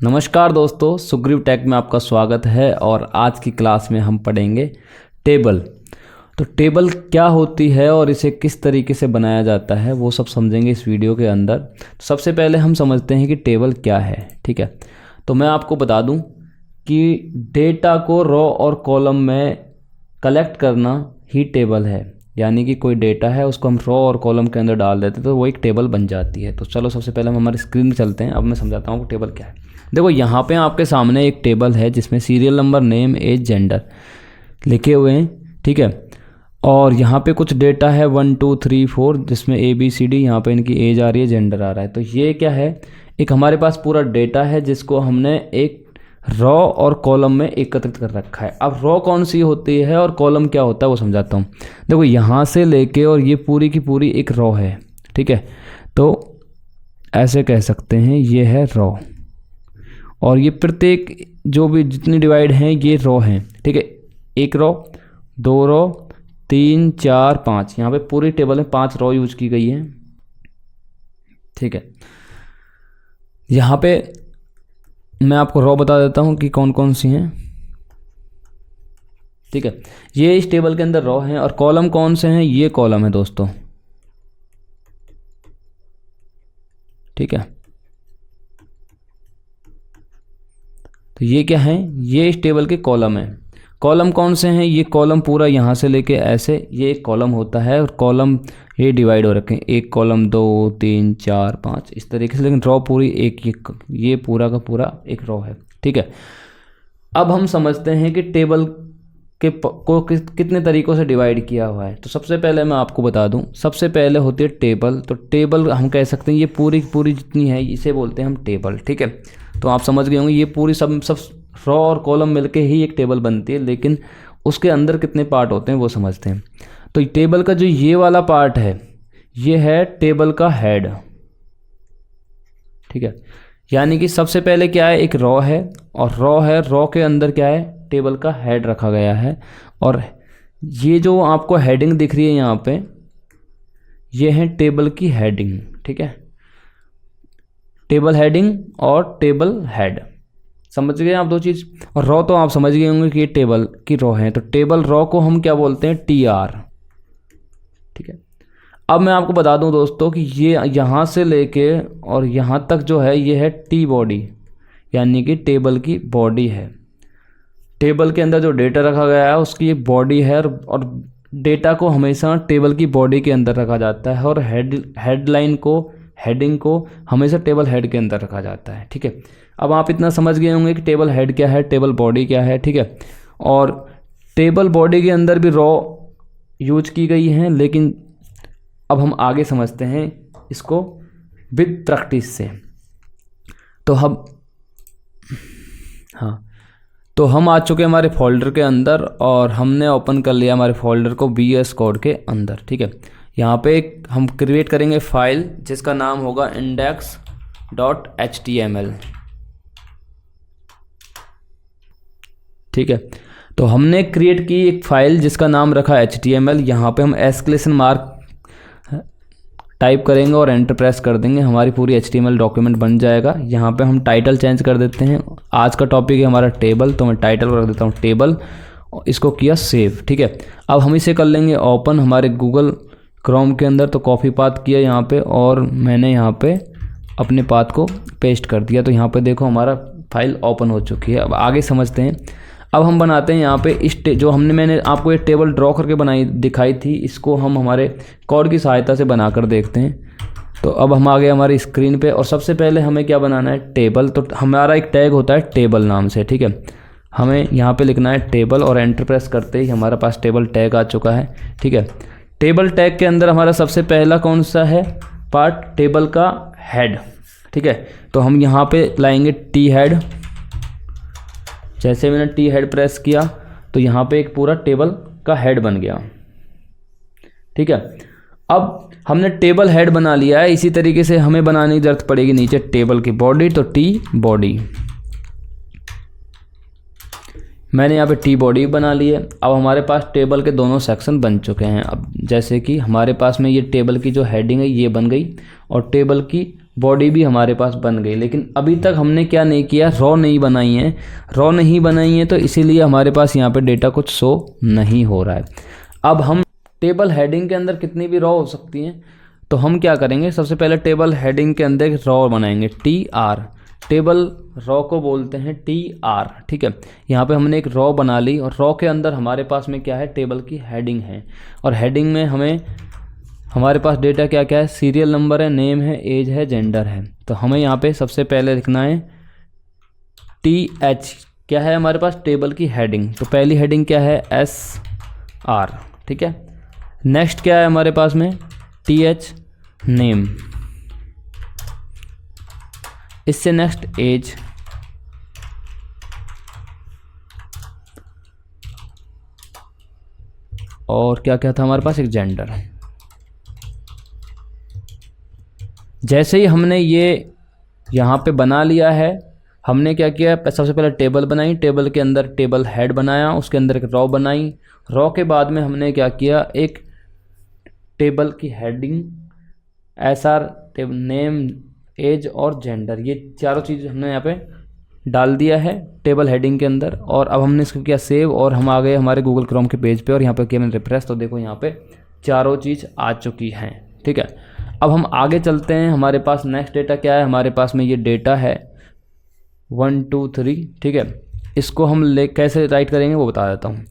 नमस्कार दोस्तों, सुग्रीव टेक में आपका स्वागत है। और आज की क्लास में हम पढ़ेंगे टेबल। तो टेबल क्या होती है और इसे किस तरीके से बनाया जाता है वो सब समझेंगे इस वीडियो के अंदर। तो सबसे पहले हम समझते हैं कि टेबल क्या है। ठीक है, तो मैं आपको बता दूं कि डेटा को रो और कॉलम में कलेक्ट करना ही टेबल है। यानी कि कोई डेटा है उसको हम रो और कॉलम के अंदर डाल देते हैं तो वो एक टेबल बन जाती है। तो चलो सबसे पहले हम हमारी स्क्रीन में चलते हैं। अब मैं समझाता हूँ कि टेबल क्या है। देखो यहाँ पे आपके सामने एक टेबल है जिसमें serial number, name, age, gender लिखे हुए हैं। ठीक है, और यहाँ पे कुछ डेटा है 1 2 3 4 जिसमें ABCD, यहाँ पे इनकी एज आ रही है, जेंडर आ रहा है। तो ये क्या है, एक हमारे पास पूरा डेटा है जिसको हमने एक रॉ और कॉलम में एकत्रित कर रखा है। अब रॉ कौन सी होती है और कॉलम क्या होता है वो समझाता हूँ। देखो यहाँ से लेके और ये पूरी की पूरी एक रॉ है। ठीक है, तो ऐसे कह सकते हैं ये है रॉ, और ये प्रत्येक जो भी जितनी डिवाइड हैं ये रॉ हैं। ठीक है, एक रॉ, दो रॉ, 3 4 5, यहाँ पे पूरी टेबल में 5 रॉ यूज की गई है। ठीक है, यहाँ पे मैं आपको रॉ बता देता हूँ कि कौन कौन सी हैं। ठीक है, ये इस टेबल के अंदर रॉ हैं। और कॉलम कौन से हैं, ये कॉलम है दोस्तों। ठीक है, तो ये क्या है, ये इस टेबल के कॉलम है। कॉलम कौन से हैं, ये कॉलम पूरा यहाँ से लेके ऐसे ये एक कॉलम होता है। और कॉलम ये डिवाइड हो रखे हैं, एक कॉलम 2 3 4 5 इस तरीके से, लेकिन रॉ पूरी एक ये पूरा का पूरा एक रॉ है। ठीक है, अब हम समझते हैं कि टेबल को कितने तरीक़ों से डिवाइड किया हुआ है। तो सबसे पहले मैं आपको बता दूं, सबसे पहले होती है टेबल। तो टेबल हम कह सकते हैं ये पूरी पूरी जितनी है इसे बोलते हैं हम टेबल। ठीक है, तो आप समझ गए होंगे ये पूरी सब रॉ और कॉलम मिलके ही एक टेबल बनती है, लेकिन उसके अंदर कितने पार्ट होते हैं वो समझते हैं। तो टेबल का जो ये वाला पार्ट है ये है टेबल का हेड। ठीक है, यानी कि सबसे पहले क्या है, एक रॉ है और रॉ है, रॉ के अंदर क्या है, टेबल का हेड रखा गया है। और ये जो आपको हेडिंग दिख रही है यहाँ पे, ये है टेबल की हेडिंग। ठीक है, टेबल हेडिंग और टेबल हेड, समझ गए आप दो चीज़। और रॉ तो आप समझ गए होंगे कि ये टेबल की रॉ है। तो टेबल रॉ को हम क्या बोलते हैं, TR। ठीक है, अब मैं आपको बता दूं दोस्तों कि ये यहाँ से लेके और यहाँ तक जो है ये है T बॉडी, यानी कि टेबल की बॉडी है। टेबल के अंदर जो डेटा रखा गया है उसकी एक बॉडी है, और डेटा को हमेशा टेबल की बॉडी के अंदर रखा जाता है। और हेडलाइन को, हेडिंग को हमेशा टेबल हेड के अंदर रखा जाता है। ठीक है, अब आप इतना समझ गए होंगे कि टेबल हेड क्या है, टेबल बॉडी क्या है। ठीक है, और टेबल बॉडी के अंदर भी रॉ यूज की गई हैं, लेकिन अब हम आगे समझते हैं इसको विद प्रैक्टिस से। तो हम आ चुके हमारे फोल्डर के अंदर और हमने ओपन कर लिया हमारे फोल्डर को VS कोड के अंदर। ठीक है, यहाँ पे हम क्रिएट करेंगे फाइल जिसका नाम होगा index.html। ठीक है, तो हमने क्रिएट की एक फाइल जिसका नाम रखा HTML। यहाँ पे हम एक्सक्लेमेशन मार्क टाइप करेंगे और एंटर प्रेस कर देंगे, हमारी पूरी HTML डॉक्यूमेंट बन जाएगा। यहाँ पे हम टाइटल चेंज कर देते हैं। आज का टॉपिक है हमारा टेबल, तो मैं टाइटल रख देता हूँ टेबल, इसको किया सेव। ठीक है, अब हम इसे कर लेंगे ओपन हमारे गूगल क्रोम के अंदर। तो कॉपी पाथ किया यहाँ पे और मैंने यहाँ पे अपने पाथ को पेस्ट कर दिया। तो यहाँ पे देखो हमारा फाइल ओपन हो चुकी है। अब आगे समझते हैं। अब हम बनाते हैं यहाँ पे इस जो मैंने आपको एक टेबल ड्रॉ करके दिखाई थी, इसको हम हमारे कोड की सहायता से बनाकर देखते हैं। तो अब हम आ गए हमारी स्क्रीन पे और सबसे पहले हमें क्या बनाना है, टेबल। तो हमारा एक टैग होता है टेबल नाम से। ठीक है, हमें यहाँ पे लिखना है टेबल और एंटर प्रेस करते ही हमारे पास टेबल टैग आ चुका है। ठीक है, टेबल टैग के अंदर हमारा सबसे पहला कौन सा है पार्ट, टेबल का हेड। ठीक है, तो हम यहाँ पे लाएंगे T हेड। जैसे मैंने T हेड प्रेस किया तो यहाँ पे एक पूरा टेबल का हेड बन गया। ठीक है, अब हमने टेबल हेड बना लिया है। इसी तरीके से हमें बनाने की जरूरत पड़ेगी नीचे टेबल की बॉडी। तो T बॉडी, मैंने यहाँ पे T बॉडी बना ली है। अब हमारे पास टेबल के दोनों सेक्शन बन चुके हैं। अब जैसे कि हमारे पास में ये टेबल की जो हेडिंग है ये बन गई और टेबल की बॉडी भी हमारे पास बन गई। लेकिन अभी तक हमने क्या नहीं किया, रॉ नहीं बनाई है। रॉ नहीं बनाई है तो इसीलिए हमारे पास यहाँ पे डेटा कुछ शो नहीं हो रहा है। अब हम टेबल हेडिंग के अंदर कितनी भी रॉ हो सकती हैं, तो हम क्या करेंगे, सबसे पहले टेबल हेडिंग के अंदर रॉ बनाएंगे, TR। टेबल रॉ को बोलते हैं TR, ठीक है। यहाँ पे हमने एक रॉ बना ली और रॉ के अंदर हमारे पास में क्या है, टेबल की हेडिंग है। और हेडिंग में हमारे पास डेटा क्या क्या है, सीरियल नंबर है, नेम है, एज है, जेंडर है। तो हमें यहाँ पे सबसे पहले लिखना है TH, क्या है हमारे पास, टेबल की हेडिंग। तो पहली हेडिंग क्या है, SR, ठीक है। नेक्स्ट क्या है हमारे पास में, TH नेम। इससे नेक्स्ट एज, और क्या क्या था हमारे पास, एक जेंडर। जैसे ही हमने ये यहाँ पे बना लिया है, हमने क्या किया, सबसे पहले टेबल बनाई, टेबल के अंदर टेबल हेड बनाया, उसके अंदर एक रॉ बनाई। रॉ के बाद में हमने क्या किया, एक टेबल की heading, SR, table name, age और जेंडर, ये चारों चीज़ हमने यहाँ पे डाल दिया है टेबल हेडिंग के अंदर। और अब हमने इसको किया सेव, और हम आ गए हमारे गूगल क्रोम के पेज पे, और यहाँ पे किया मैंने रिफ्रेश, तो देखो यहाँ पे चारों चीज़ आ चुकी हैं, ठीक है। अब हम आगे चलते हैं, हमारे पास नेक्स्ट डेटा क्या है, हमारे पास में ये डेटा है 1 2 3, ठीक है। इसको हम कैसे राइट करेंगे वो बता देता हूँ।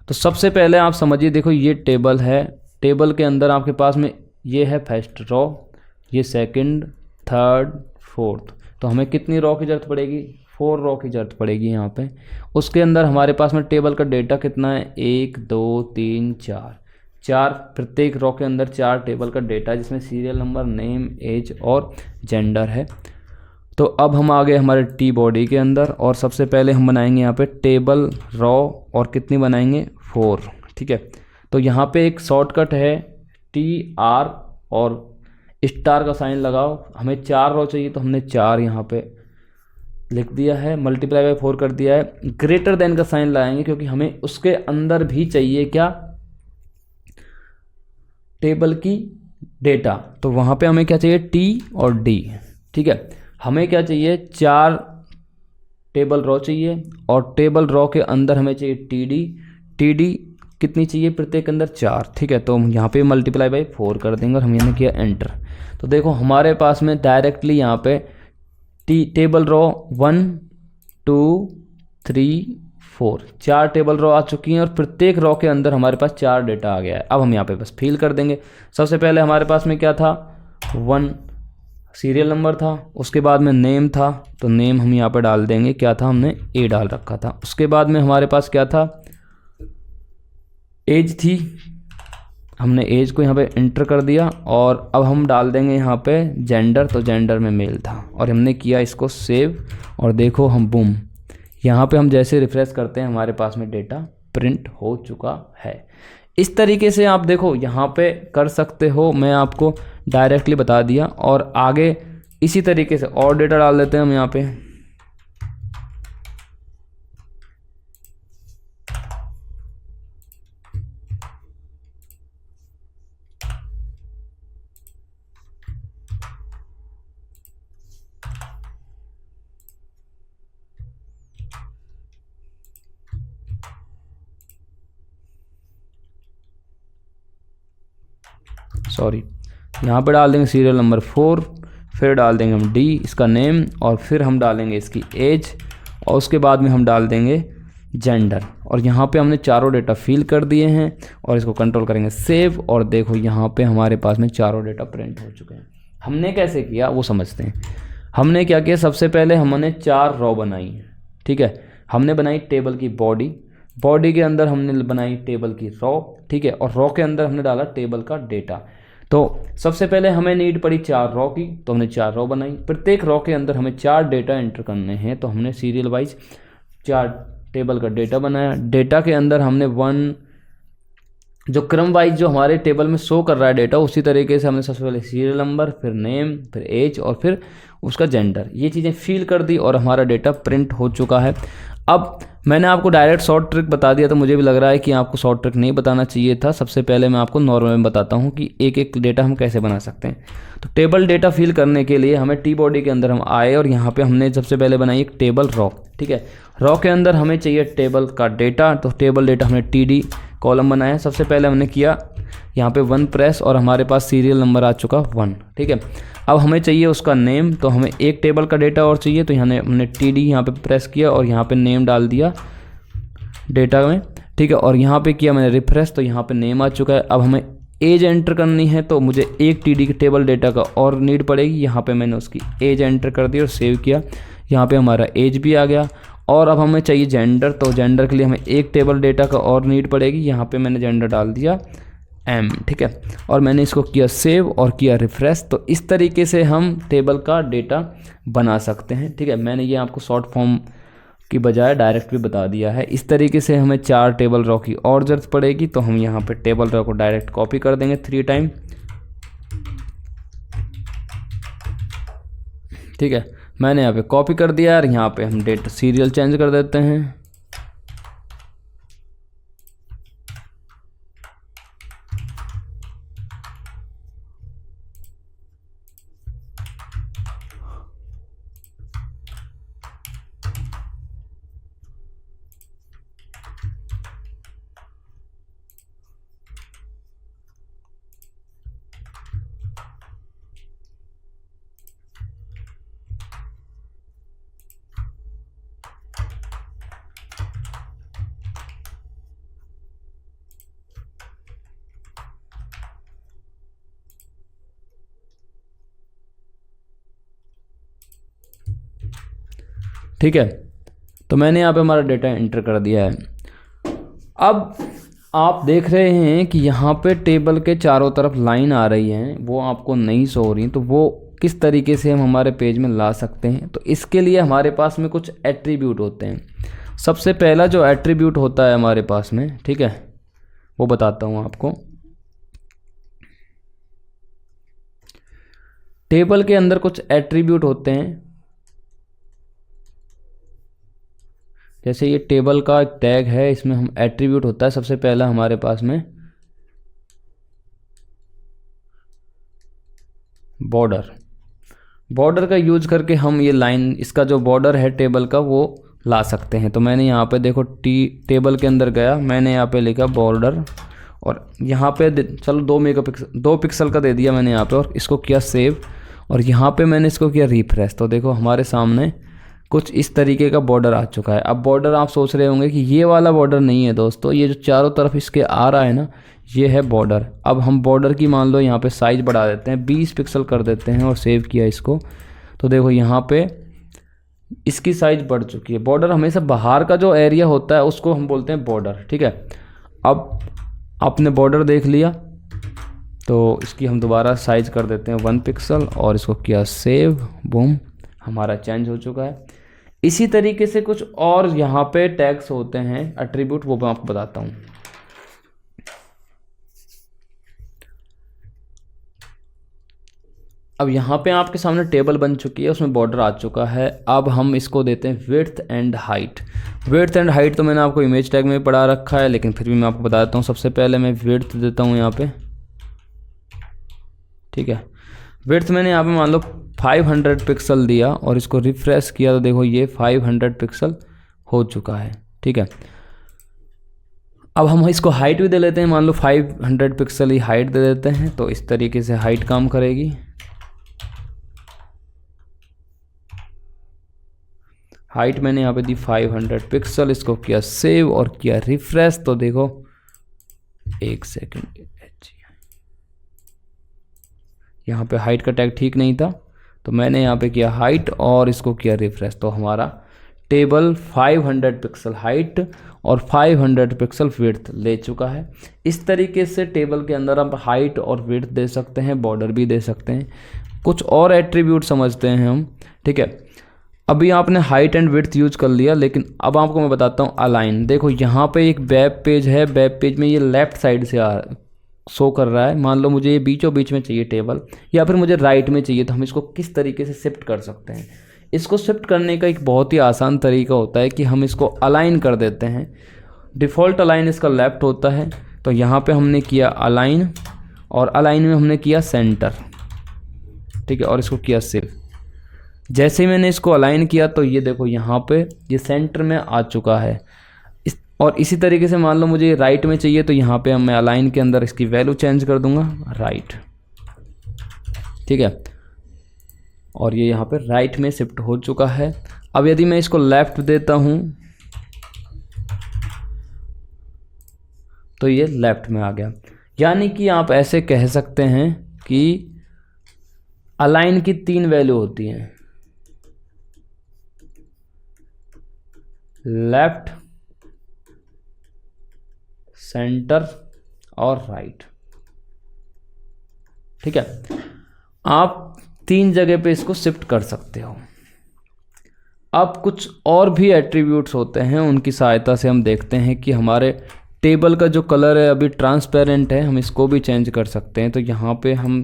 तो सबसे पहले आप समझिए, देखो ये टेबल है, टेबल के अंदर आपके पास में ये है फर्स्ट रॉ, ये सेकंड, थर्ड, फोर्थ। तो हमें कितनी रॉ की ज़रूरत पड़ेगी, 4 रॉ की ज़रूरत पड़ेगी यहाँ पे। उसके अंदर हमारे पास में टेबल का डेटा कितना है, 1 2 3 4, प्रत्येक रॉ के अंदर 4 टेबल का डेटा, जिसमें सीरियल नंबर, नेम, एज और जेंडर है। तो अब हम आ गए हमारे टी बॉडी के अंदर, और सबसे पहले हम बनाएंगे यहाँ पे टेबल रॉ, और कितनी बनाएंगे, 4, ठीक है। तो यहाँ पे एक शॉर्टकट है TR और स्टार का साइन लगाओ। हमें 4 रॉ चाहिए तो हमने 4 यहाँ पे लिख दिया है, मल्टीप्लाई बाय 4 कर दिया है। ग्रेटर देन का साइन लगाएंगे क्योंकि हमें उसके अंदर भी चाहिए क्या, टेबल की डेटा। तो वहाँ पे हमें क्या चाहिए, T और D, ठीक है। हमें क्या चाहिए, 4 टेबल रॉ चाहिए, और टेबल रॉ के अंदर हमें चाहिए TD कितनी चाहिए, प्रत्येक के अंदर 4, ठीक है। तो हम यहाँ पे मल्टीप्लाई बाय 4 कर देंगे, और हमने किया एंटर। तो देखो हमारे पास में डायरेक्टली यहाँ पे टेबल रॉ 1 2 3 4, 4 टेबल रॉ आ चुकी हैं, और प्रत्येक रॉ के अंदर हमारे पास 4 डेटा आ गया है। अब हम यहाँ पे बस फिल कर देंगे। सबसे पहले हमारे पास में क्या था, 1 सीरियल नंबर था, उसके बाद में नेम था, तो नेम हम यहाँ पे डाल देंगे, क्या था, हमने A डाल रखा था। उसके बाद में हमारे पास क्या था, एज थी, हमने एज को यहाँ पे एंटर कर दिया, और अब हम डाल देंगे यहाँ पे जेंडर, तो जेंडर में मेल था, और हमने किया इसको सेव। और देखो हम बूम, यहाँ पे हम जैसे रिफ्रेश करते हैं हमारे पास में डेटा प्रिंट हो चुका है। इस तरीके से आप देखो यहाँ पे कर सकते हो, मैं आपको डायरेक्टली बता दिया। और आगे इसी तरीके से और डेटा डाल देते हैं हम यहाँ पे। सॉरी, यहाँ पे डाल देंगे सीरियल नंबर 4, फिर डाल देंगे हम D, इसका नेम, और फिर हम डालेंगे इसकी एज, और उसके बाद में हम डाल देंगे जेंडर। और यहाँ पे हमने चारों डेटा फिल कर दिए हैं, और इसको कंट्रोल करेंगे सेव। और देखो यहाँ पे हमारे पास में चारों डेटा प्रिंट हो चुके हैं। हमने कैसे किया वो समझते हैं। हमने क्या किया, सबसे पहले हमने 4 रॉ बनाई, ठीक है। हमने बनाई टेबल की बॉडी, बॉडी के अंदर हमने बनाई टेबल की रॉ, ठीक है। और रॉ के अंदर हमने डाला टेबल का डेटा। तो सबसे पहले हमें नीड पड़ी 4 रॉ की, तो हमने 4 रॉ बनाई। प्रत्येक रॉ के अंदर हमें 4 डेटा एंटर करने हैं, तो हमने सीरियल वाइज 4 टेबल का डेटा बनाया। डेटा के अंदर हमने 1 जो क्रम वाइज जो हमारे टेबल में शो कर रहा है डेटा, उसी तरीके से हमने सबसे पहले सीरियल नंबर, फिर नेम, फिर एज, और फिर उसका जेंडर, ये चीज़ें फिल कर दी, और हमारा डेटा प्रिंट हो चुका है। अब मैंने आपको डायरेक्ट शॉर्ट ट्रिक बता दिया, तो मुझे भी लग रहा है कि आपको शॉर्ट ट्रिक नहीं बताना चाहिए था। सबसे पहले मैं आपको नॉर्मल में बताता हूँ कि एक एक डेटा हम कैसे बना सकते हैं। तो टेबल डेटा फिल करने के लिए हमें टी बॉडी के अंदर हम आए और यहाँ पे हमने सबसे पहले बनाई एक टेबल रॉ। ठीक है, रॉ के अंदर हमें चाहिए टेबल का डेटा, तो टेबल डेटा हमने TD कॉलम बनाया। सबसे पहले हमने किया यहाँ पे 1 प्रेस और हमारे पास सीरियल नंबर आ चुका 1। ठीक है, अब हमें चाहिए उसका नेम, तो हमें एक टेबल का डेटा और चाहिए, तो हमने TD यहाँ पे प्रेस किया और यहाँ पे नेम डाल दिया डेटा में। ठीक है, और यहाँ पे किया मैंने रिफ्रेश, तो यहाँ पे नेम आ चुका है। अब हमें एज एंटर करनी है, तो मुझे एक TD के टेबल डेटा का और नीड पड़ेगी। यहाँ पे मैंने उसकी एज एंटर कर दी और सेव किया। यहाँ पे हमारा एज भी आ गया। और अब हमें चाहिए जेंडर, तो जेंडर के लिए हमें एक टेबल डेटा का और नीड पड़ेगी। यहाँ पे मैंने जेंडर डाल दिया M। ठीक है, और मैंने इसको किया सेव और किया रिफ्रेश। तो इस तरीके से हम टेबल का डेटा बना सकते हैं। ठीक है, मैंने ये आपको शॉर्ट फॉर्म की बजाय डायरेक्ट भी बता दिया है। इस तरीके से हमें 4 टेबल रॉ की और ज़रूरत पड़ेगी, तो हम यहाँ पे टेबल रॉ को डायरेक्ट कॉपी कर देंगे 3 टाइम। ठीक है, मैंने यहाँ पे कॉपी कर दिया और यहाँ पे हम डेट सीरियल चेंज कर देते हैं। ठीक है, तो मैंने यहाँ पे हमारा डेटा एंटर कर दिया है। अब आप देख रहे हैं कि यहाँ पे टेबल के चारों तरफ लाइन आ रही हैं, वो आपको नहीं शो हो रही, तो वो किस तरीके से हम हमारे पेज में ला सकते हैं। तो इसके लिए हमारे पास में कुछ एट्रीब्यूट होते हैं। सबसे पहला जो एट्रीब्यूट होता है हमारे पास में, ठीक है, वो बताता हूँ आपको। टेबल के अंदर कुछ एट्रीब्यूट होते हैं, जैसे ये टेबल का एक टैग है, इसमें हम एट्रीब्यूट होता है। सबसे पहला हमारे पास में बॉर्डर का यूज करके हम ये लाइन, इसका जो बॉर्डर है टेबल का, वो ला सकते हैं। तो मैंने यहाँ पे देखो टेबल के अंदर गया, मैंने यहाँ पे लिखा बॉर्डर और यहाँ पे चलो 2 पिक्सल का दे दिया मैंने यहाँ पे, और इसको किया सेव और यहाँ पे मैंने इसको किया रिफ्रेश। तो देखो हमारे सामने कुछ इस तरीके का बॉर्डर आ चुका है। अब बॉर्डर आप सोच रहे होंगे कि ये वाला बॉर्डर नहीं है दोस्तों, ये जो चारों तरफ इसके आ रहा है ना, ये है बॉर्डर। अब हम बॉर्डर की मान लो यहाँ पे साइज बढ़ा देते हैं, 20 पिक्सल कर देते हैं और सेव किया इसको। तो देखो यहाँ पे इसकी साइज बढ़ चुकी है। बॉर्डर हमेशा बाहर का जो एरिया होता है उसको हम बोलते हैं बॉर्डर। ठीक है, अब आपने बॉर्डर देख लिया, तो इसकी हम दोबारा साइज कर देते हैं 1 पिक्सल और इसको किया सेव, बूम, हमारा चेंज हो चुका है। इसी तरीके से कुछ और यहाँ पे टैग्स होते हैं, एट्रीब्यूट, वो मैं आपको बताता हूँ। अब यहाँ पे आपके सामने टेबल बन चुकी है, उसमें बॉर्डर आ चुका है। अब हम इसको देते हैं width and height. Width and height तो मैंने आपको इमेज टैग में पढ़ा रखा है, लेकिन फिर भी मैं आपको बता देता हूँ। सबसे पहले मैं विड्थ देता हूँ यहाँ पे। ठीक है, विड्थ मैंने यहाँ पे मान लो 500 पिक्सल दिया और इसको रिफ्रेश किया, तो देखो ये 500 पिक्सल हो चुका है। ठीक है, अब हम इसको हाइट भी दे लेते हैं, मान लो 500 पिक्सल ही हाइट दे देते हैं, तो इस तरीके से हाइट काम करेगी। हाइट मैंने यहाँ पे दी 500 पिक्सल, इसको किया सेव और किया रिफ्रेश। तो देखो 1 सेकेंड, यहाँ पे हाइट का टैग ठीक नहीं था, तो मैंने यहाँ पे किया हाइट और इसको किया रिफ्रेश। तो हमारा टेबल 500 पिक्सल हाइट और 500 पिक्सल विड्थ ले चुका है। इस तरीके से टेबल के अंदर आप हाइट और विड्थ दे सकते हैं, बॉर्डर भी दे सकते हैं। कुछ और एट्रीब्यूट समझते हैं हम। ठीक है, अभी आपने हाइट एंड विड्थ यूज कर लिया, लेकिन अब आपको मैं बताता हूँ अलाइन। देखो यहाँ पे एक वेब पेज है, वेब पेज में ये लेफ्ट साइड से शो कर रहा है। मान लो मुझे ये बीचों बीच में चाहिए टेबल, या फिर मुझे राइट में चाहिए, तो हम इसको किस तरीके से शिफ्ट कर सकते हैं। इसको शिफ्ट करने का एक बहुत ही आसान तरीका होता है कि हम इसको अलाइन कर देते हैं। डिफ़ॉल्ट अलाइन इसका लेफ़्ट होता है, तो यहाँ पे हमने किया अलाइन, और अलाइन में हमने किया सेंटर, ठीक है, और इसको किया सेव। जैसे ही मैंने इसको अलाइन किया तो ये देखो यहाँ पे ये सेंटर में आ चुका है। और इसी तरीके से मान लो मुझे राइट में चाहिए, तो यहाँ पे मैं अलाइन के अंदर इसकी वैल्यू चेंज कर दूंगा राइट, ठीक है, और ये यहाँ पे राइट में शिफ्ट हो चुका है। अब यदि मैं इसको लेफ़्ट देता हूँ तो ये लेफ़्ट में आ गया। यानी कि आप ऐसे कह सकते हैं कि अलाइन की 3 वैल्यू होती हैं, लेफ्ट, सेंटर और राइट, ठीक है। आप 3 जगह पे इसको शिफ्ट कर सकते हो। अब कुछ और भी एट्रीब्यूट्स होते हैं, उनकी सहायता से हम देखते हैं कि हमारे टेबल का जो कलर है अभी ट्रांसपेरेंट है, हम इसको भी चेंज कर सकते हैं। तो यहाँ पे हम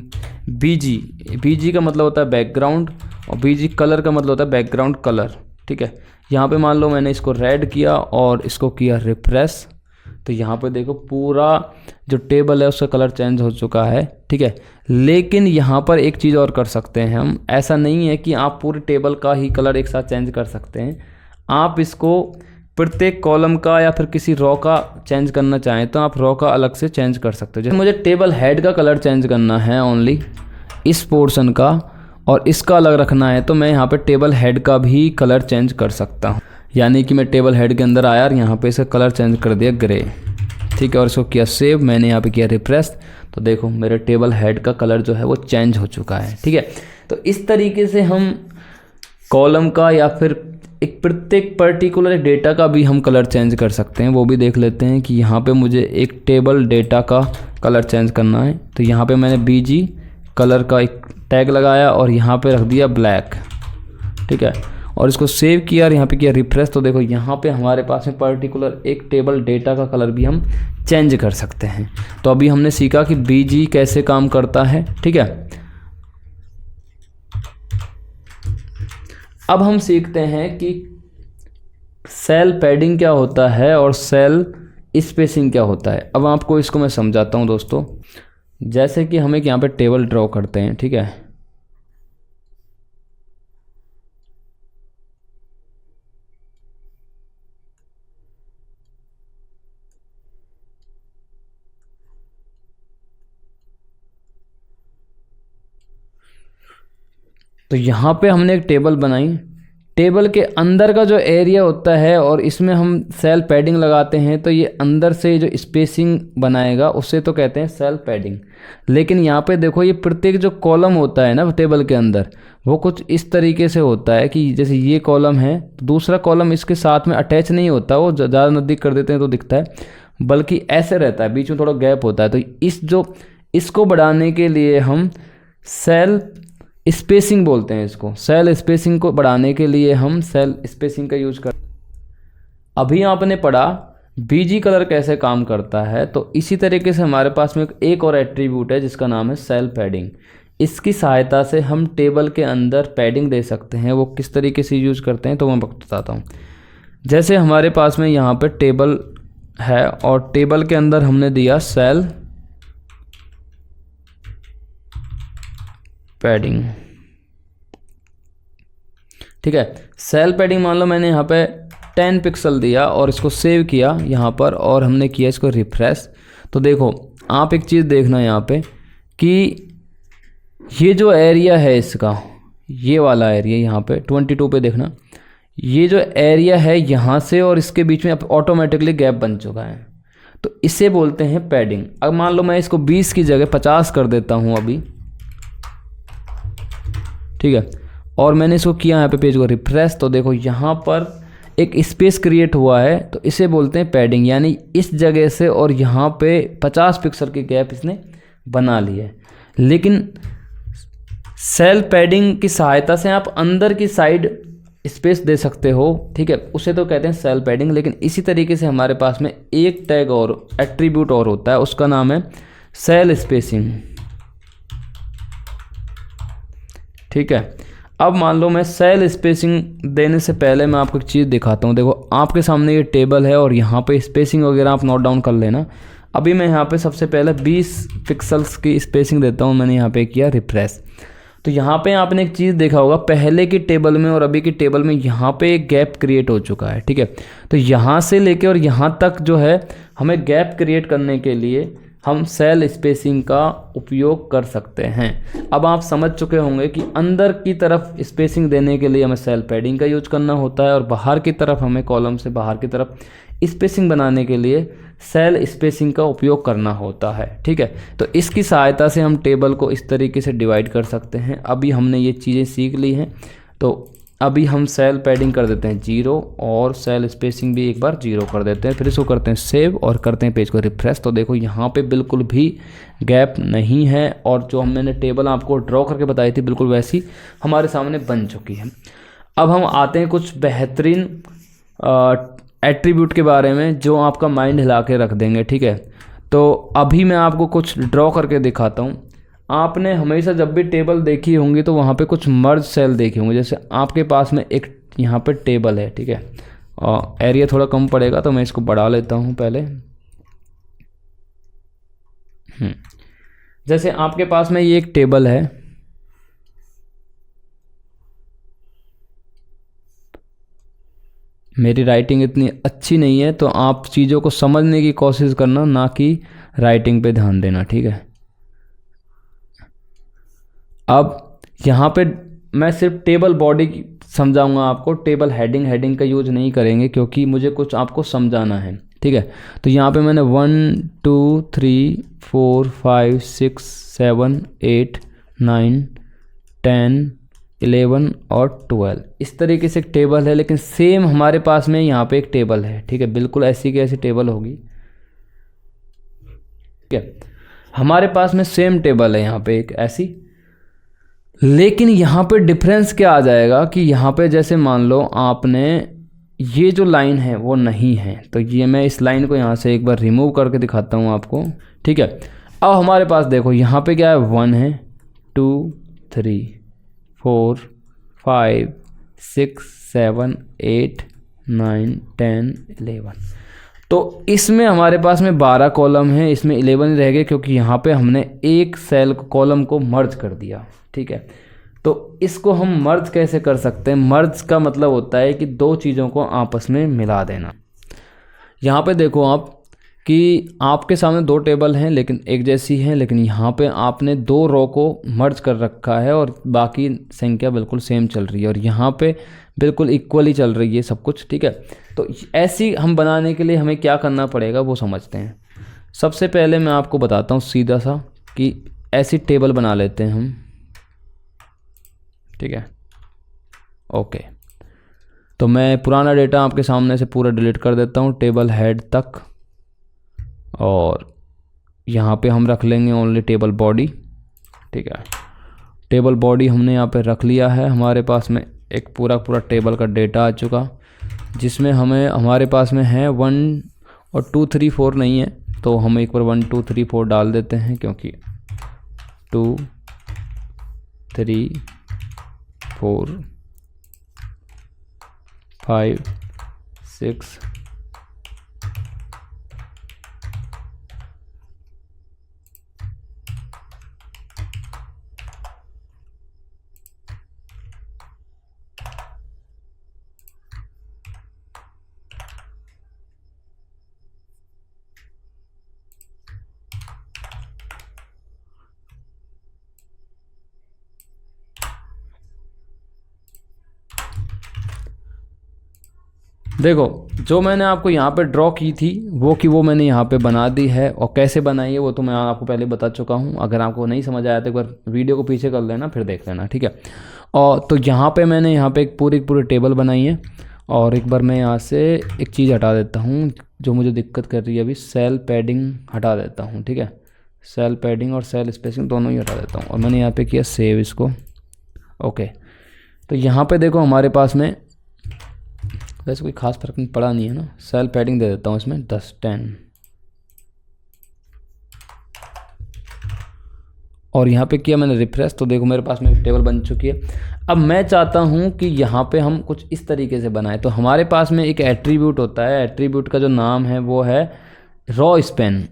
बीजी का मतलब होता है बैकग्राउंड, और बीजी कलर का मतलब होता है बैकग्राउंड कलर, ठीक है। यहाँ पे मान लो मैंने इसको रेड किया और इसको किया रिफ्रेश, तो यहाँ पे देखो पूरा जो टेबल है उसका कलर चेंज हो चुका है, ठीक है। लेकिन यहाँ पर एक चीज़ और कर सकते हैं हम, ऐसा नहीं है कि आप पूरे टेबल का ही कलर एक साथ चेंज कर सकते हैं। आप इसको प्रत्येक कॉलम का या फिर किसी रो का चेंज करना चाहें तो आप रो का अलग से चेंज कर सकते हो। जैसे मुझे टेबल हेड का कलर चेंज करना है ओनली इस पोर्शन का, और इसका अलग रखना है, तो मैं यहाँ पे टेबल हेड का भी कलर चेंज कर सकता हूँ। यानी कि मैं टेबल हेड के अंदर आया और यहाँ पे इसका कलर चेंज कर दिया ग्रे, ठीक है, और इसको किया सेव। मैंने यहाँ पे किया रिफ्रेश, तो देखो मेरे टेबल हेड का कलर जो है वो चेंज हो चुका है, ठीक है। तो इस तरीके से हम कॉलम का या फिर एक प्रत्येक पर्टिकुलर डेटा का भी हम कलर चेंज कर सकते हैं। वो भी देख लेते हैं कि यहाँ पे मुझे एक टेबल डेटा का कलर चेंज करना है, तो यहाँ पे मैंने बीजी कलर का एक टैग लगाया और यहाँ पे रख दिया ब्लैक, ठीक है, और इसको सेव किया और यहाँ पे किया रिफ्रेश। तो देखो यहाँ पे हमारे पास में पर्टिकुलर एक टेबल डेटा का कलर भी हम चेंज कर सकते हैं। तो अभी हमने सीखा कि बीजी कैसे काम करता है, ठीक है। अब हम सीखते हैं कि सेल पैडिंग क्या होता है और सेल स्पेसिंग क्या होता है। अब आपको इसको मैं समझाता हूँ दोस्तों। जैसे कि हम एक यहाँ पे टेबल ड्रॉ करते हैं, ठीक है, तो यहाँ पे हमने एक टेबल बनाई। टेबल के अंदर का जो एरिया होता है और इसमें हम सेल पैडिंग लगाते हैं, तो ये अंदर से जो स्पेसिंग बनाएगा उसे तो कहते हैं सेल पैडिंग। लेकिन यहाँ पे देखो ये प्रत्येक जो कॉलम होता है ना टेबल के अंदर, वो कुछ इस तरीके से होता है कि जैसे ये कॉलम है तो दूसरा कॉलम इसके साथ में अटैच नहीं होता, वो ज़्यादा नज़दीक कर देते हैं तो दिखता है, बल्कि ऐसे रहता है, बीच में थोड़ा गैप होता है। तो इसको बढ़ाने के लिए हम सेल स्पेसिंग बोलते हैं इसको। सेल स्पेसिंग को बढ़ाने के लिए हम सेल स्पेसिंग का यूज कर। अभी आपने पढ़ा बीजी कलर कैसे काम करता है, तो इसी तरीके से हमारे पास में एक और एट्रीब्यूट है जिसका नाम है सेल पैडिंग। इसकी सहायता से हम टेबल के अंदर पैडिंग दे सकते हैं। वो किस तरीके से यूज करते हैं तो मैं बताता हूँ। जैसे हमारे पास में यहाँ पे टेबल है और टेबल के अंदर हमने दिया सेल पैडिंग, ठीक है। सेल पैडिंग मान लो मैंने यहाँ पे 10 पिक्सल दिया और इसको सेव किया यहाँ पर, और हमने किया इसको रिफ्रेश। तो देखो आप एक चीज़ देखना यहाँ पे कि ये जो एरिया है इसका, ये वाला एरिया यहाँ पे 22 पे देखना, ये जो एरिया है यहाँ से और इसके बीच में ऑटोमेटिकली गैप बन चुका है, तो इसे बोलते हैं पैडिंग। अब मान लो मैं इसको 20 की जगह 50 कर देता हूँ अभी, ठीक है, और मैंने इसको किया यहाँ पे पेज को रिफ्रेश। तो देखो यहाँ पर एक स्पेस क्रिएट हुआ है, तो इसे बोलते हैं पैडिंग। यानी इस जगह से और यहाँ पे 50 पिक्सल की गैप इसने बना ली है। लेकिन सेल पैडिंग की सहायता से आप अंदर की साइड स्पेस दे सकते हो, ठीक है, उसे तो कहते हैं सेल पैडिंग। लेकिन इसी तरीके से हमारे पास में एक टैग और एट्रीब्यूट और होता है, उसका नाम है सेल स्पेसिंग, ठीक है। अब मान लो मैं सेल स्पेसिंग देने से पहले मैं आपको एक चीज़ दिखाता हूँ। देखो आपके सामने ये टेबल है और यहाँ पे स्पेसिंग वगैरह आप नोट डाउन कर लेना। अभी मैं यहाँ पे सबसे पहले 20 पिक्सल्स की स्पेसिंग देता हूँ। मैंने यहाँ पे किया रिफ्रेश। तो यहाँ पे आपने एक चीज़ देखा होगा, पहले की टेबल में और अभी की टेबल में यहाँ पे एक गैप क्रिएट हो चुका है, ठीक है। तो यहाँ से लेके और यहाँ तक जो है हमें गैप क्रिएट करने के लिए हम सेल स्पेसिंग का उपयोग कर सकते हैं। अब आप समझ चुके होंगे कि अंदर की तरफ स्पेसिंग देने के लिए हमें सेल पैडिंग का यूज करना होता है और बाहर की तरफ हमें कॉलम से बाहर की तरफ स्पेसिंग बनाने के लिए सेल स्पेसिंग का उपयोग करना होता है, ठीक है। तो इसकी सहायता से हम टेबल को इस तरीके से डिवाइड कर सकते हैं। अभी हमने ये चीज़ें सीख ली हैं, तो अभी हम सेल पैडिंग कर देते हैं 0 और सेल स्पेसिंग भी एक बार 0 कर देते हैं। फिर इसको करते हैं सेव और करते हैं पेज को रिफ्रेश। तो देखो यहाँ पे बिल्कुल भी गैप नहीं है और जो मैंने टेबल आपको ड्रॉ करके बताई थी बिल्कुल वैसी हमारे सामने बन चुकी है। अब हम आते हैं कुछ बेहतरीन एट्रीब्यूट के बारे में जो आपका माइंड हिला के रख देंगे, ठीक है। तो अभी मैं आपको कुछ ड्रॉ करके दिखाता हूँ। आपने हमेशा जब भी टेबल देखी होंगी तो वहाँ पे कुछ मर्ज सेल देखे होंगे। जैसे आपके पास में एक यहाँ पे टेबल है, ठीक है, और एरिया थोड़ा कम पड़ेगा तो मैं इसको बढ़ा लेता हूँ पहले। जैसे आपके पास में ये एक टेबल है, मेरी राइटिंग इतनी अच्छी नहीं है तो आप चीज़ों को समझने की कोशिश करना, ना कि राइटिंग पे ध्यान देना, ठीक है। अब यहाँ पे मैं सिर्फ टेबल बॉडी समझाऊंगा आपको, टेबल हेडिंग का यूज नहीं करेंगे क्योंकि मुझे कुछ आपको समझाना है, ठीक है। तो यहाँ पे मैंने 1 2 3 4 5 6 7 8 9 10 11 और 12 इस तरीके से एक टेबल है। लेकिन सेम हमारे पास में यहाँ पे एक टेबल है, ठीक है, बिल्कुल ऐसी की ऐसी टेबल होगी, ठीक है। हमारे पास में सेम टेबल है यहाँ पे एक ऐसी, लेकिन यहाँ पे डिफरेंस क्या आ जाएगा कि यहाँ पे जैसे मान लो आपने ये जो लाइन है वो नहीं है, तो ये मैं इस लाइन को यहाँ से एक बार रिमूव करके दिखाता हूँ आपको, ठीक है। अब हमारे पास देखो यहाँ पे क्या है, 1 है 2 3 4 5 6 7 8 9 10 11। तो इसमें हमारे पास में 12 कॉलम है, इसमें 11 ही रह गए क्योंकि यहाँ पे हमने एक सेल कॉलम को मर्ज कर दिया, ठीक है। तो इसको हम मर्ज कैसे कर सकते हैं? मर्ज का मतलब होता है कि दो चीज़ों को आपस में मिला देना। यहाँ पे देखो आप कि आपके सामने दो टेबल हैं लेकिन एक जैसी हैं, लेकिन यहाँ पे आपने दो रो को मर्ज कर रखा है और बाकी संख्या बिल्कुल सेम चल रही है और यहाँ पे बिल्कुल इक्वली चल रही है सब कुछ, ठीक है। तो ऐसी हम बनाने के लिए हमें क्या करना पड़ेगा वो समझते हैं। सबसे पहले मैं आपको बताता हूँ सीधा सा कि ऐसी टेबल बना लेते हैं हम, ठीक है, ओके। तो मैं पुराना डेटा आपके सामने से पूरा डिलीट कर देता हूँ टेबल हेड तक, और यहाँ पे हम रख लेंगे ओनली टेबल बॉडी, ठीक है। टेबल बॉडी हमने यहाँ पे रख लिया है। हमारे पास में एक पूरा टेबल का डेटा आ चुका, जिसमें हमारे पास में है 1 और 2 3 4 नहीं है, तो हम एक बार 1 2 3 4 डाल देते हैं क्योंकि 2 3 4 5 6 देखो जो मैंने आपको यहाँ पे ड्रॉ की थी वो मैंने यहाँ पे बना दी है, और कैसे बनाई है वो तो मैं आपको पहले बता चुका हूँ। अगर आपको नहीं समझ आया तो एक बार वीडियो को पीछे कर लेना फिर देख लेना, ठीक है। और तो यहाँ पे मैंने यहाँ पे एक पूरी टेबल बनाई है, और एक बार मैं यहाँ से एक चीज़ हटा देता हूँ जो मुझे दिक्कत कर रही है अभी, सेल पैडिंग हटा देता हूँ, ठीक है। सेल पैडिंग और सेल स्पेसिंग दोनों ही हटा देता हूँ, और मैंने यहाँ पे किया सेव इसको, ओके। तो यहाँ पे देखो हमारे पास में वैसे कोई खास फर्क नहीं पड़ा नहीं है ना, सेल पैडिंग दे देता हूँ इसमें 10 और यहाँ पे किया मैंने रिफ्रेश, तो देखो मेरे पास में टेबल बन चुकी है। अब मैं चाहता हूं कि यहाँ पे हम कुछ इस तरीके से बनाएं। तो हमारे पास में एक एट्रीब्यूट होता है, एट्रीब्यूट का जो नाम है वो है रॉ स्पैन।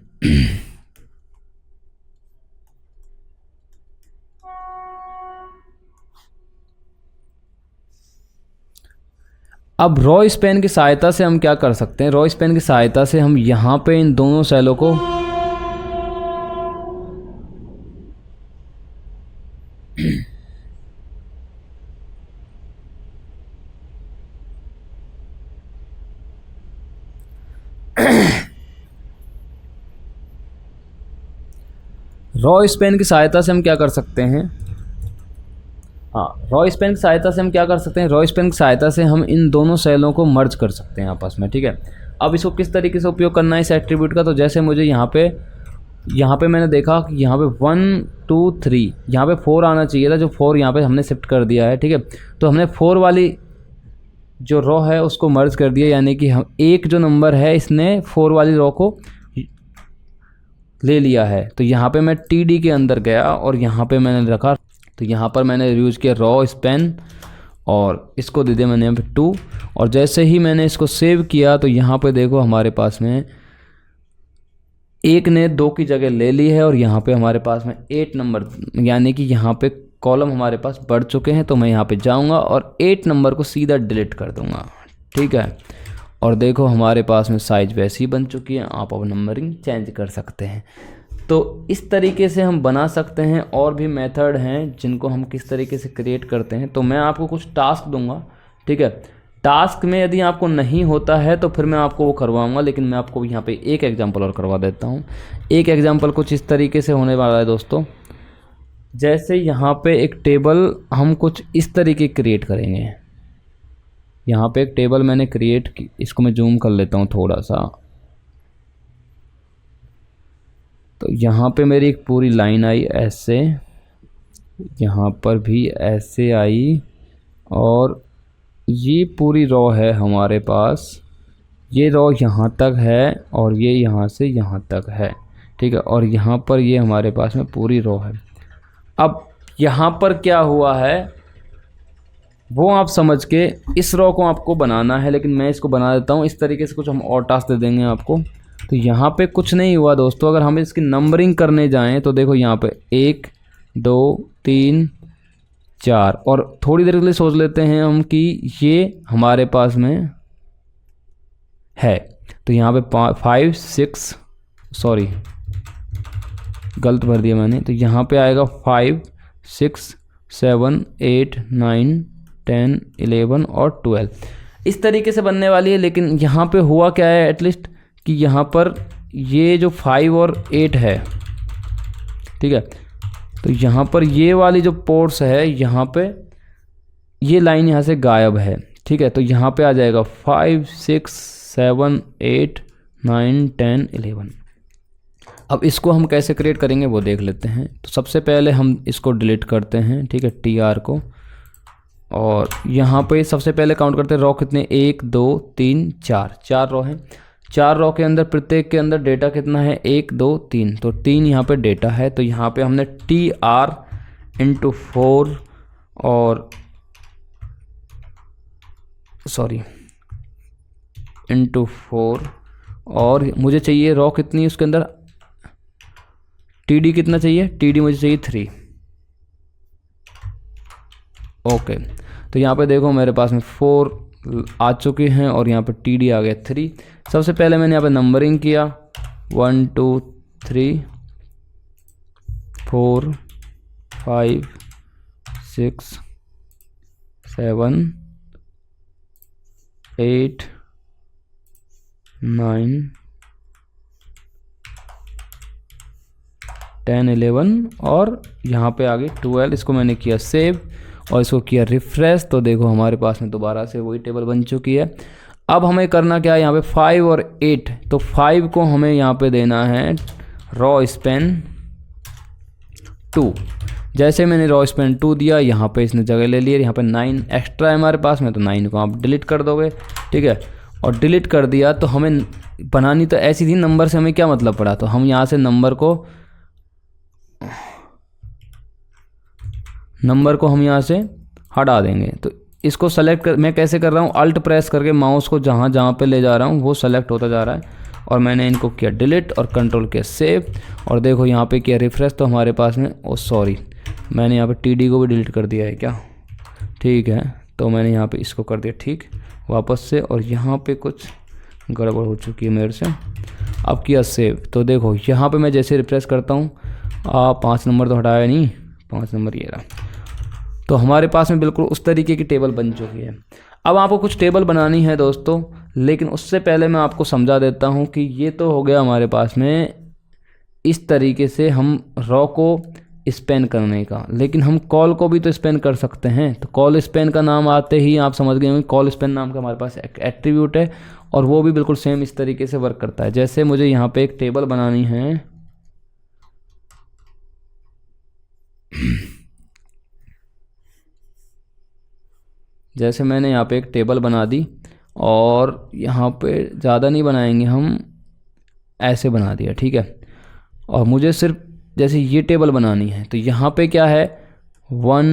अब रॉ स्पैन की सहायता से हम क्या कर सकते हैं, रॉ स्पैन की सहायता से हम यहाँ पे इन दोनों सेलों को रॉ स्पैन की सहायता से हम क्या कर सकते हैं, हाँ रॉ स्पैन की सहायता से हम क्या कर सकते हैं, रॉ स्पैन की सहायता से हम इन दोनों सेलों को मर्ज कर सकते हैं आपस में, ठीक है। अब इसको किस तरीके से उपयोग करना है इस एट्रीब्यूट का, तो जैसे मुझे यहाँ पे मैंने देखा कि यहाँ पे 1 2 3 यहाँ पे 4 आना चाहिए था, जो 4 यहाँ पे हमने शिफ्ट कर दिया है, ठीक है। तो हमने 4 वाली जो रॉ है उसको मर्ज कर दिया, यानी कि हम एक जो नंबर है इसने 4 वाली रॉ को ले लिया है। तो यहाँ पे मैं TD के अंदर गया और यहाँ पे मैंने रखा, तो यहाँ पर मैंने यूज़ किया रॉ स्पैन और इसको दे दिया मैंने यहाँ पे 2। और जैसे ही मैंने इसको सेव किया तो यहाँ पे देखो हमारे पास में 1 ने 2 की जगह ले ली है और यहाँ पे हमारे पास में 8 नंबर, यानी कि यहाँ पे कॉलम हमारे पास बढ़ चुके हैं। तो मैं यहाँ पे जाऊँगा और 8 नंबर को सीधा डिलीट कर दूँगा, ठीक है। और देखो हमारे पास में साइज वैसी बन चुकी है, आप अब नंबरिंग चेंज कर सकते हैं। तो इस तरीके से हम बना सकते हैं। और भी मेथड हैं जिनको हम किस तरीके से क्रिएट करते हैं। तो मैं आपको कुछ टास्क दूंगा, ठीक है। टास्क में यदि आपको नहीं होता है तो फिर मैं आपको वो करवाऊंगा, लेकिन मैं आपको यहाँ पे एक एग्जांपल और करवा देता हूँ। एक एग्जांपल कुछ इस तरीके से होने वाला है दोस्तों, जैसे यहाँ पे एक टेबल हम कुछ इस तरीके क्रिएट करेंगे। यहाँ पे एक टेबल मैंने क्रिएट की, इसको मैं जूम कर लेता हूँ थोड़ा सा। तो यहाँ पे मेरी एक पूरी लाइन आई ऐसे, यहाँ पर भी ऐसे आई, और ये पूरी रॉ है हमारे पास। ये रॉ यहाँ तक है और ये यहाँ से यहाँ तक है, ठीक है। और यहाँ पर ये हमारे पास में पूरी रॉ है। अब यहाँ पर क्या हुआ है वो आप समझ के इस रॉ को आपको बनाना है, लेकिन मैं इसको बना देता हूँ इस तरीके से। कुछ हम और टास्क दे देंगे आपको। तो यहाँ पे कुछ नहीं हुआ दोस्तों। अगर हम इसकी नंबरिंग करने जाएं तो देखो यहाँ पे 1 2 3 4, और थोड़ी देर के लिए सोच लेते हैं हम कि ये हमारे पास में है। तो यहाँ पे 5 6, सॉरी गलत भर दिया मैंने। तो यहाँ पे आएगा 5 6 7 8 9 10 11 और 12, इस तरीके से बनने वाली है। लेकिन यहाँ पे हुआ क्या है एटलीस्ट कि यहाँ पर ये जो 5 और 8 है, ठीक है। तो यहाँ पर ये वाली जो पोर्स है, यहाँ पे ये लाइन यहाँ से गायब है, ठीक है। तो यहाँ पे आ जाएगा 5 6 7 8 9 10 11। अब इसको हम कैसे क्रिएट करेंगे वो देख लेते हैं। तो सबसे पहले हम इसको डिलीट करते हैं, ठीक है, TR को। और यहाँ पे सबसे पहले काउंट करते हैं रॉ कितने, 1 2 3 4, 4 रॉ हैं। 4 रॉ के अंदर प्रत्येक के अंदर डेटा कितना है, 1 2 3, तो 3 यहाँ पे डेटा है। तो यहाँ पे हमने TR × 4 और सॉरी × 4, और मुझे चाहिए रॉ कितनी उसके अंदर, TD कितना चाहिए, TD मुझे चाहिए 3। ओके, तो यहाँ पे देखो मेरे पास में 4 आ चुके हैं और यहाँ पे TD आ गया 3। सबसे पहले मैंने यहाँ पे नंबरिंग किया 1 2 3 4 5 6 7 8 9 10 11 और यहाँ पे आ गई 12। इसको मैंने किया सेव और इसको किया रिफ्रेश। तो देखो हमारे पास में दोबारा से वही टेबल बन चुकी है। अब हमें करना क्या है, यहाँ पे 5 और 8, तो 5 को हमें यहाँ पे देना है रॉ स्पैन 2। जैसे मैंने रॉ स्पैन 2 दिया, यहाँ पे इसने जगह ले ली है। यहाँ पे 9 एक्स्ट्रा है हमारे पास में, तो 9 को आप डिलीट कर दोगे, ठीक है। और डिलीट कर दिया तो हमें बनानी तो ऐसी थी, नंबर से हमें क्या मतलब पड़ा। तो हम यहाँ से नंबर को हम यहाँ से हटा देंगे। तो इसको सेलेक्ट कर, मैं कैसे कर रहा हूँ, अल्ट प्रेस करके माउस को जहाँ जहाँ पे ले जा रहा हूँ वो सेलेक्ट होता जा रहा है, और मैंने इनको किया डिलीट और कंट्रोल किया सेव, और देखो यहाँ पे किया रिफ्रेश, तो हमारे पास में, ओ सॉरी मैंने यहाँ पे टीडी को भी डिलीट कर दिया है क्या, ठीक है, तो मैंने यहाँ पे इसको कर दिया ठीक वापस से, और यहाँ पे कुछ गड़बड़ हो चुकी है मेरे से। अब किया सेव, तो देखो यहाँ पे मैं जैसे रिफ्रेश करता हूँ, 5 नंबर तो हटाया नहीं, 5 नंबर ये रहा, तो हमारे पास में बिल्कुल उस तरीके की टेबल बन चुकी है। अब आपको कुछ टेबल बनानी है दोस्तों, लेकिन उससे पहले मैं आपको समझा देता हूँ कि ये तो हो गया हमारे पास में इस तरीके से हम रॉ को स्पेन करने का, लेकिन हम कॉल को भी तो स्पेन कर सकते हैं। तो कॉल स्पेन का नाम आते ही आप समझ गए होंगे, कॉल स्पेन नाम का हमारे पास एक एट्रीब्यूट है, और वो भी बिल्कुल सेम इस तरीके से वर्क करता है। जैसे मुझे यहाँ पे एक टेबल बनानी है, जैसे मैंने यहाँ पे एक टेबल बना दी, और यहाँ पे ज़्यादा नहीं बनाएंगे हम, ऐसे बना दिया, ठीक है। और मुझे सिर्फ जैसे ये टेबल बनानी है, तो यहाँ पे क्या है 1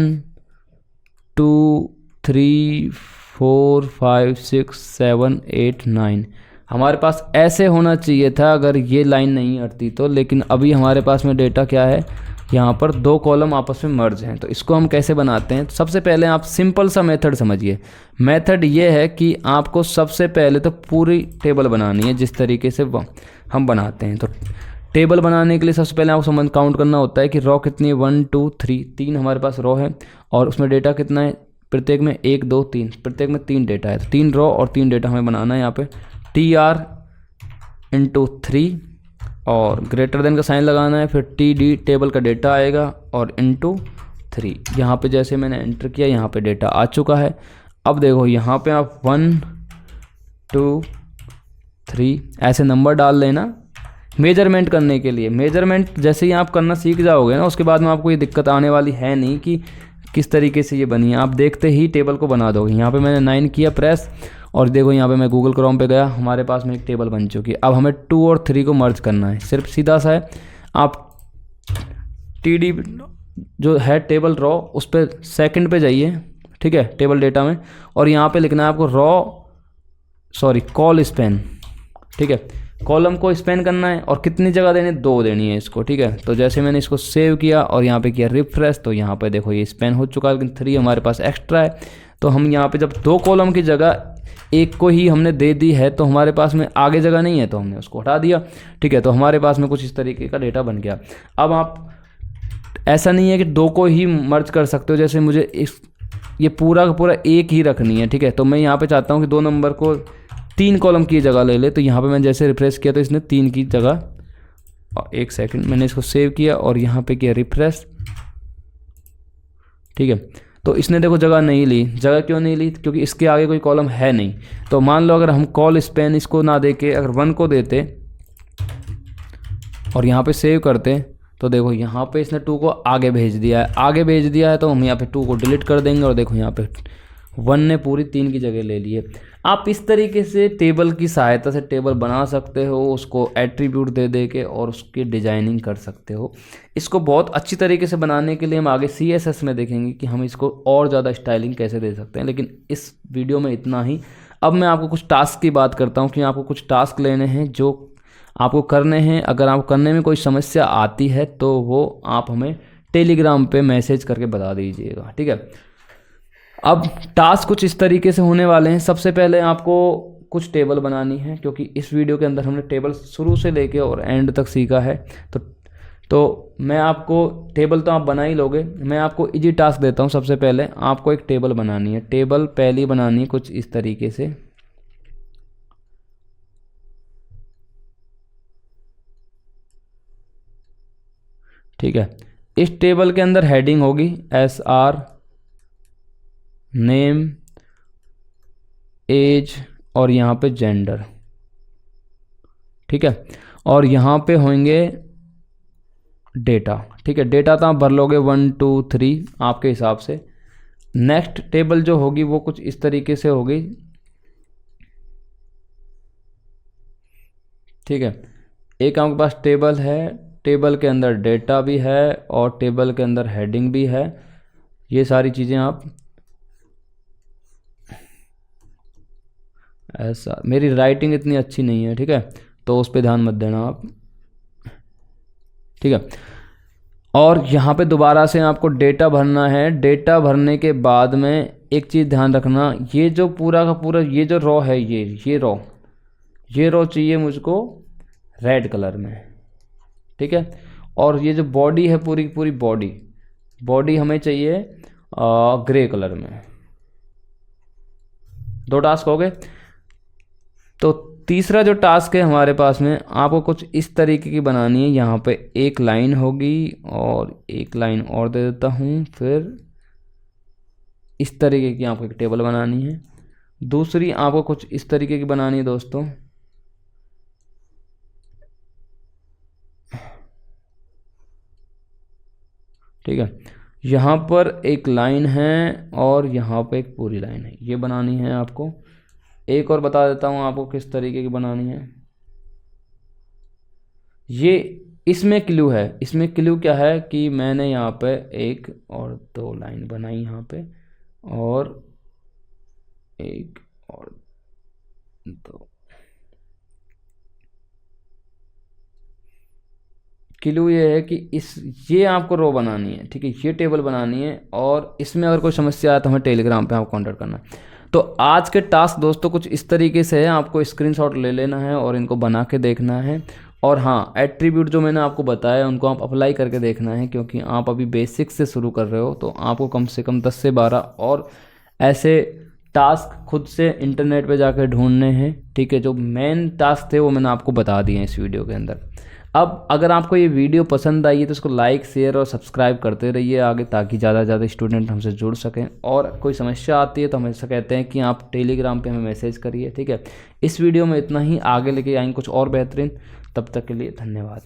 2 3 4 5 6 7 8 9, हमारे पास ऐसे होना चाहिए था अगर ये लाइन नहीं हटती तो, लेकिन अभी हमारे पास में डेटा क्या है, यहाँ पर 2 कॉलम आपस में मर्ज हैं। तो इसको हम कैसे बनाते हैं, सबसे पहले आप सिंपल सा मेथड समझिए। मेथड ये है कि आपको सबसे पहले तो पूरी टेबल बनानी है जिस तरीके से हम बनाते हैं। तो टेबल बनाने के लिए सबसे पहले आपको समझ काउंट करना होता है कि रॉ कितनी है, 1 2 3, 3 हमारे पास रॉ है, और उसमें डेटा कितना है, प्रत्येक में 1 2 3, प्रत्येक में 3 डेटा है। तो 3 रॉ और 3 डेटा हमें बनाना है। यहाँ पे TR इंटू 3 और ग्रेटर देन का साइन लगाना है, फिर TD टेबल का डेटा आएगा और इंटू 3। यहाँ पे जैसे मैंने एंटर किया यहाँ पे डेटा आ चुका है। अब देखो यहाँ पे आप 1 2 3 ऐसे नंबर डाल लेना मेजरमेंट करने के लिए। मेजरमेंट जैसे ही आप करना सीख जाओगे ना, उसके बाद में आपको ये दिक्कत आने वाली है नहीं कि किस तरीके से ये बनी है, आप देखते ही टेबल को बना दोगे। यहाँ पे मैंने 9 किया प्रेस, और देखो यहाँ पे मैं गूगल क्रोम पे गया, हमारे पास में एक टेबल बन चुकी है। अब हमें 2 और 3 को मर्ज करना है, सिर्फ सीधा सा है, आप TD जो है टेबल रॉ उस पर सेकंड पे जाइए, ठीक है, टेबल डेटा में, और यहाँ पे लिखना है आपको कॉल स्पेन, ठीक है, कॉलम को स्पेन करना है, और कितनी जगह देनी है, 2 देनी है इसको, ठीक है। तो जैसे मैंने इसको सेव किया और यहाँ पे किया रिफ्रेश, तो यहाँ पे देखो ये स्पेन हो चुका है, लेकिन 3 हमारे पास एक्स्ट्रा है। तो हम यहाँ पे जब 2 कॉलम की जगह 1 को ही हमने दे दी है, तो हमारे पास में आगे जगह नहीं है, तो हमने उसको हटा दिया, ठीक है। तो हमारे पास में कुछ इस तरीके का डेटा बन गया। अब आप ऐसा नहीं है कि 2 को ही मर्ज कर सकते हो, जैसे मुझे ये पूरा का पूरा 1 ही रखनी है, ठीक है। तो मैं यहाँ पे चाहता हूँ कि 2 नंबर को 3 कॉलम की जगह ले ले, तो यहाँ पे मैंने जैसे रिफ्रेश किया तो इसने 3 की जगह, और 1 सेकंड मैंने इसको सेव किया और यहाँ पे किया रिफ्रेश, ठीक है। तो इसने देखो जगह नहीं ली। जगह क्यों नहीं ली, क्योंकि इसके आगे कोई कॉलम है नहीं। तो मान लो अगर हम कॉल स्पेन इसको ना दे के अगर 1 को देते और यहाँ पे सेव करते, तो देखो यहाँ पे इसने 2 को आगे भेज दिया है। आगे भेज दिया है तो हम यहाँ पे 2 को डिलीट कर देंगे, और देखो यहाँ पे 1 ने पूरी 3 की जगह ले ली है। आप इस तरीके से टेबल की सहायता से टेबल बना सकते हो, उसको एट्रीब्यूट दे के, और उसकी डिजाइनिंग कर सकते हो। इसको बहुत अच्छी तरीके से बनाने के लिए हम आगे CSS में देखेंगे कि हम इसको और ज़्यादा स्टाइलिंग कैसे दे सकते हैं, लेकिन इस वीडियो में इतना ही। अब मैं आपको कुछ टास्क की बात करता हूँ कि आपको कुछ टास्क लेने हैं जो आपको करने हैं। अगर आपको करने में कोई समस्या आती है तो वो आप हमें टेलीग्राम पे मैसेज करके बता दीजिएगा, ठीक है। अब टास्क कुछ इस तरीके से होने वाले हैं। सबसे पहले आपको कुछ टेबल बनानी है, क्योंकि इस वीडियो के अंदर हमने टेबल शुरू से लेके और एंड तक सीखा है। तो मैं आपको टेबल तो आप बना ही लोगे, मैं आपको इजी टास्क देता हूँ। सबसे पहले आपको एक टेबल बनानी है। टेबल पहली बनानी है कुछ इस तरीके से, ठीक है। इस टेबल के अंदर हेडिंग होगी SR, नेम, एज और यहाँ पे जेंडर, ठीक है। और यहाँ पे होंगे डेटा, ठीक है। डेटा तो आप भर लोगे 1 2 3 आपके हिसाब से। नेक्स्ट टेबल जो होगी वो कुछ इस तरीके से होगी, ठीक है। एक आपके पास टेबल है, टेबल के अंदर डेटा भी है और टेबल के अंदर हेडिंग भी है। ये सारी चीज़ें आप ऐसा, मेरी राइटिंग इतनी अच्छी नहीं है, ठीक है, तो उस पर ध्यान मत देना आप, ठीक है। और यहाँ पे दोबारा से आपको डेटा भरना है। डेटा भरने के बाद में एक चीज़ ध्यान रखना, ये जो पूरा का पूरा ये जो रो है, ये रो चाहिए मुझको रेड कलर में, ठीक है। और ये जो बॉडी है पूरी की पूरी बॉडी हमें चाहिए ग्रे कलर में। 2 टास्क हो गए। तो तीसरा जो टास्क है हमारे पास में, आपको कुछ इस तरीके की बनानी है। यहाँ पे एक लाइन होगी और एक लाइन और दे देता हूँ। फिर इस तरीके की आपको एक टेबल बनानी है। दूसरी आपको कुछ इस तरीके की बनानी है दोस्तों, ठीक है। यहाँ पर एक लाइन है और यहाँ पे एक पूरी लाइन है, ये बनानी है आपको। एक और बता देता हूँ आपको किस तरीके की बनानी है। ये इसमें क्लू है। इसमें क्लू क्या है कि मैंने यहाँ पे 1 और 2 लाइन बनाई यहाँ पे, और 1 और 2। क्लू ये है कि ये आपको रो बनानी है, ठीक है, ये टेबल बनानी है। और इसमें अगर कोई समस्या आए तो हमें टेलीग्राम पे आपको कॉन्टैक्ट करना है। तो आज के टास्क दोस्तों कुछ इस तरीके से है, आपको स्क्रीनशॉट ले लेना है और इनको बना के देखना है। और हाँ, एट्रीब्यूट जो मैंने आपको बताया उनको आप अप्लाई करके देखना है, क्योंकि आप अभी बेसिक से शुरू कर रहे हो, तो आपको कम से कम 10 से 12 और ऐसे टास्क खुद से इंटरनेट पे जाकर ढूंढने हैं, ठीक है। जो मेन टास्क थे वो मैंने आपको बता दिए हैं इस वीडियो के अंदर। अब अगर आपको ये वीडियो पसंद आई है तो इसको लाइक, शेयर और सब्सक्राइब करते रहिए आगे, ताकि ज़्यादा से ज़्यादा स्टूडेंट हमसे जुड़ सकें। और कोई समस्या आती है तो हमेशा कहते हैं कि आप टेलीग्राम पे हमें मैसेज करिए, ठीक है। इस वीडियो में इतना ही, आगे लेके आएंगे कुछ और बेहतरीन। तब तक के लिए धन्यवाद।